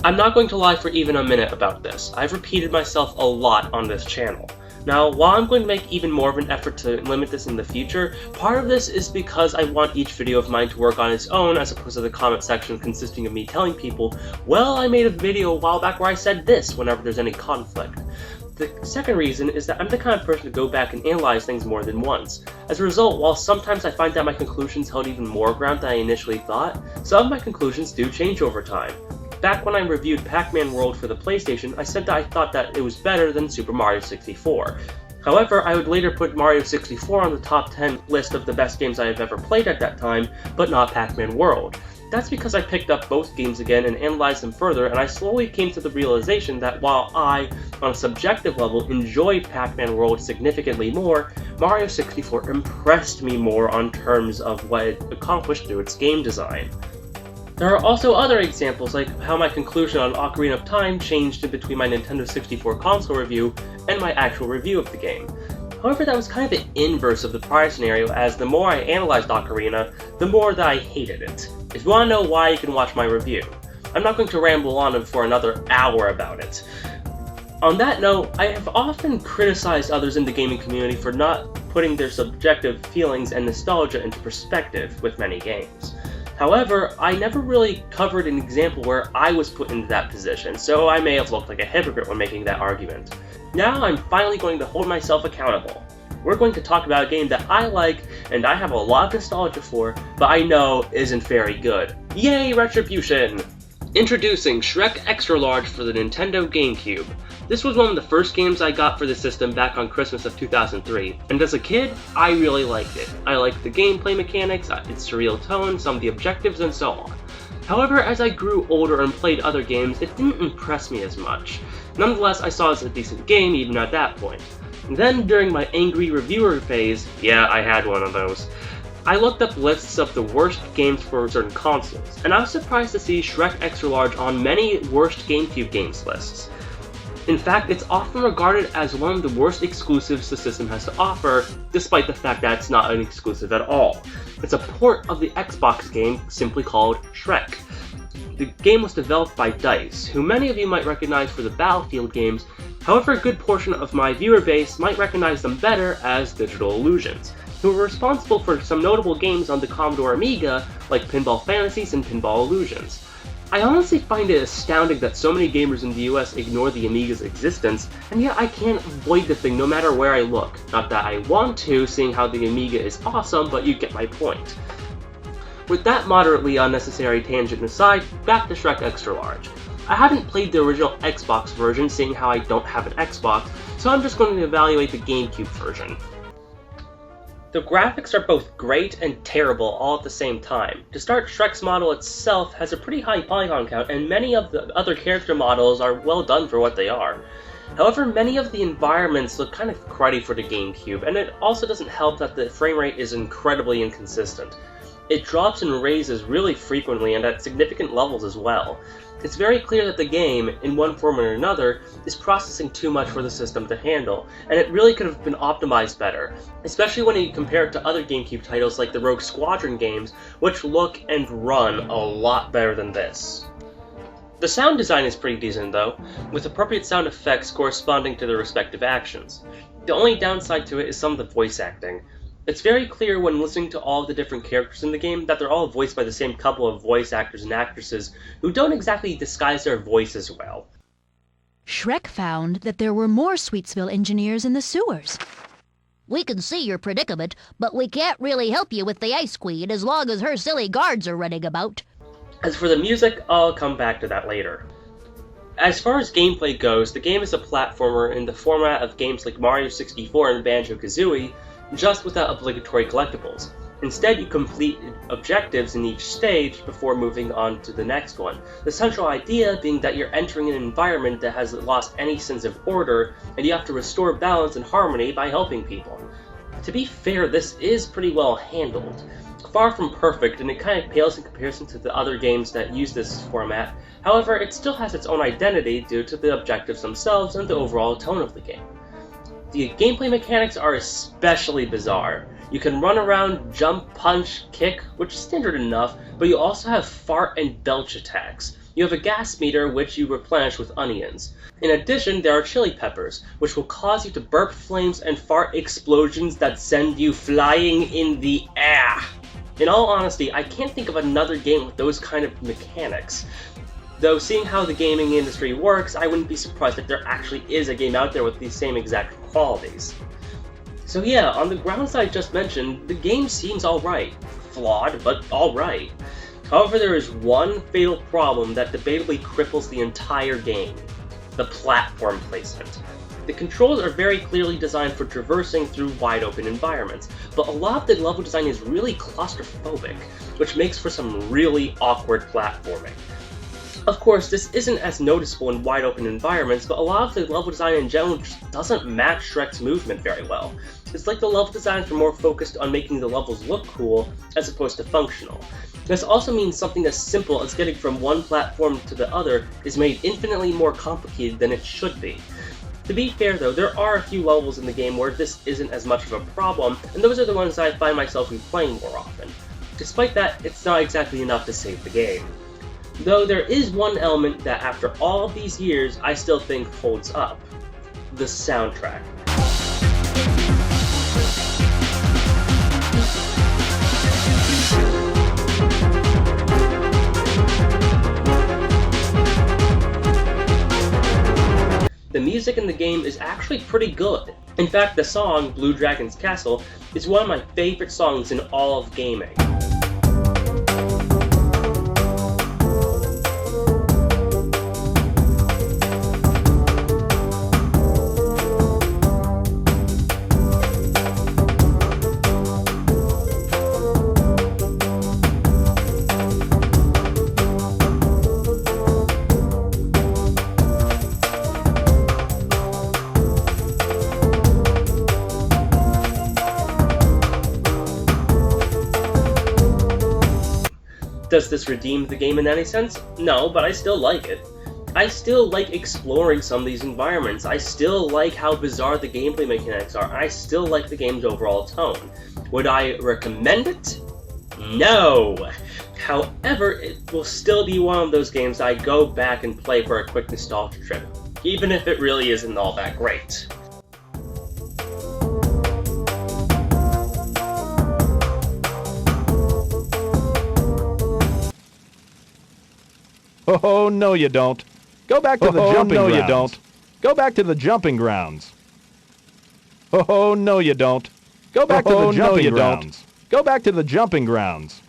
I'm not going to lie for even a minute about this. I've repeated myself a lot on this channel. Now, while I'm going to make even more of an effort to limit this in the future, part of this is because I want each video of mine to work on its own as opposed to the comment section consisting of me telling people, well, I made a video a while back where I said this whenever there's any conflict. The second reason is that I'm the kind of person to go back and analyze things more than once. As a result, while sometimes I find that my conclusions held even more ground than I initially thought, some of my conclusions do change over time. Back when I reviewed Pac-Man World for the PlayStation, I said that I thought that it was better than Super Mario 64. However, I would later put Mario 64 on the top 10 list of the best games I have ever played at that time, but not Pac-Man World. That's because I picked up both games again and analyzed them further, and I slowly came to the realization that while I, on a subjective level, enjoyed Pac-Man World significantly more, Mario 64 impressed me more on terms of what it accomplished through its game design. There are also other examples, like how my conclusion on Ocarina of Time changed in between my Nintendo 64 console review and my actual review of the game. However, that was kind of the inverse of the prior scenario, as the more I analyzed Ocarina, the more that I hated it. If you want to know why, you can watch my review. I'm not going to ramble on for another hour about it. On that note, I have often criticized others in the gaming community for not putting their subjective feelings and nostalgia into perspective with many games. However, I never really covered an example where I was put into that position, so I may have looked like a hypocrite when making that argument. Now I'm finally going to hold myself accountable. We're going to talk about a game that I like, and I have a lot of nostalgia for, but I know isn't very good. Yay, Retribution! Introducing Shrek Extra Large for the Nintendo GameCube. This was one of the first games I got for the system back on Christmas of 2003, and as a kid, I really liked it. I liked the gameplay mechanics, its surreal tone, some of the objectives, and so on. However, as I grew older and played other games, it didn't impress me as much. Nonetheless, I saw it as a decent game even at that point. And then, during my angry reviewer phase, yeah, I had one of those, I looked up lists of the worst games for certain consoles, and I was surprised to see Shrek Extra Large on many worst GameCube games lists. In fact, it's often regarded as one of the worst exclusives the system has to offer, despite the fact that it's not an exclusive at all. It's a port of the Xbox game simply called Shrek. The game was developed by DICE, who many of you might recognize for the Battlefield games. However, a good portion of my viewer base might recognize them better as Digital Illusions, who were responsible for some notable games on the Commodore Amiga, like Pinball Fantasies and Pinball Illusions. I honestly find it astounding that so many gamers in the US ignore the Amiga's existence, and yet I can't avoid the thing no matter where I look. Not that I want to, seeing how the Amiga is awesome, but you get my point. With that moderately unnecessary tangent aside, back to Shrek Extra Large. I haven't played the original Xbox version, seeing how I don't have an Xbox, so I'm just going to evaluate the GameCube version. The graphics are both great and terrible all at the same time. To start, Shrek's model itself has a pretty high polygon count, and many of the other character models are well done for what they are. However, many of the environments look kind of cruddy for the GameCube, and it also doesn't help that the frame rate is incredibly inconsistent. It drops and raises really frequently and at significant levels as well. It's very clear that the game, in one form or another, is processing too much for the system to handle, and it really could have been optimized better, especially when you compare it to other GameCube titles like the Rogue Squadron games, which look and run a lot better than this. The sound design is pretty decent though, with appropriate sound effects corresponding to their respective actions. The only downside to it is some of the voice acting. It's very clear when listening to all the different characters in the game that they're all voiced by the same couple of voice actors and actresses who don't exactly disguise their voices well. Shrek found that there were more Sweetsville engineers in the sewers. We can see your predicament, but we can't really help you with the Ice Queen as long as her silly guards are running about. As for the music, I'll come back to that later. As far as gameplay goes, the game is a platformer in the format of games like Mario 64 and Banjo-Kazooie, just without obligatory collectibles. Instead, you complete objectives in each stage before moving on to the next one. The central idea being that you're entering an environment that has lost any sense of order, and you have to restore balance and harmony by helping people. To be fair, this is pretty well handled. Far from perfect, and it kind of pales in comparison to the other games that use this format. However, it still has its own identity due to the objectives themselves and the overall tone of the game. The gameplay mechanics are especially bizarre. You can run around, jump, punch, kick, which is standard enough, but you also have fart and belch attacks. You have a gas meter which you replenish with onions. In addition, there are chili peppers, which will cause you to burp flames and fart explosions that send you flying in the air. In all honesty, I can't think of another game with those kind of mechanics. Though seeing how the gaming industry works, I wouldn't be surprised if there actually is a game out there with these same exact qualities. So yeah, on the grounds I just mentioned, the game seems alright. Flawed, but alright. However, there is one fatal problem that debatably cripples the entire game: the platform placement. The controls are very clearly designed for traversing through wide-open environments, but a lot of the level design is really claustrophobic, which makes for some really awkward platforming. Of course, this isn't as noticeable in wide-open environments, but a lot of the level design in general just doesn't match Shrek's movement very well. It's like the level designs are more focused on making the levels look cool, as opposed to functional. This also means something as simple as getting from one platform to the other is made infinitely more complicated than it should be. To be fair though, there are a few levels in the game where this isn't as much of a problem, and those are the ones that I find myself replaying more often. Despite that, it's not exactly enough to save the game. Though there is one element that after all of these years I still think holds up: the soundtrack. The music in the game is actually pretty good. In fact, the song, Blue Dragon's Castle, is one of my favorite songs in all of gaming. Does this redeem the game in any sense? No, but I still like it. I still like exploring some of these environments. I still like how bizarre the gameplay mechanics are. I still like the game's overall tone. Would I recommend it? No! However, it will still be one of those games I go back and play for a quick nostalgia trip, even if it really isn't all that great. Oh, no you don't. Go back to the jumping grounds. No you don't. Go back to the jumping grounds. Oh, no you don't. Go back to the jumping grounds. Go back to the jumping grounds.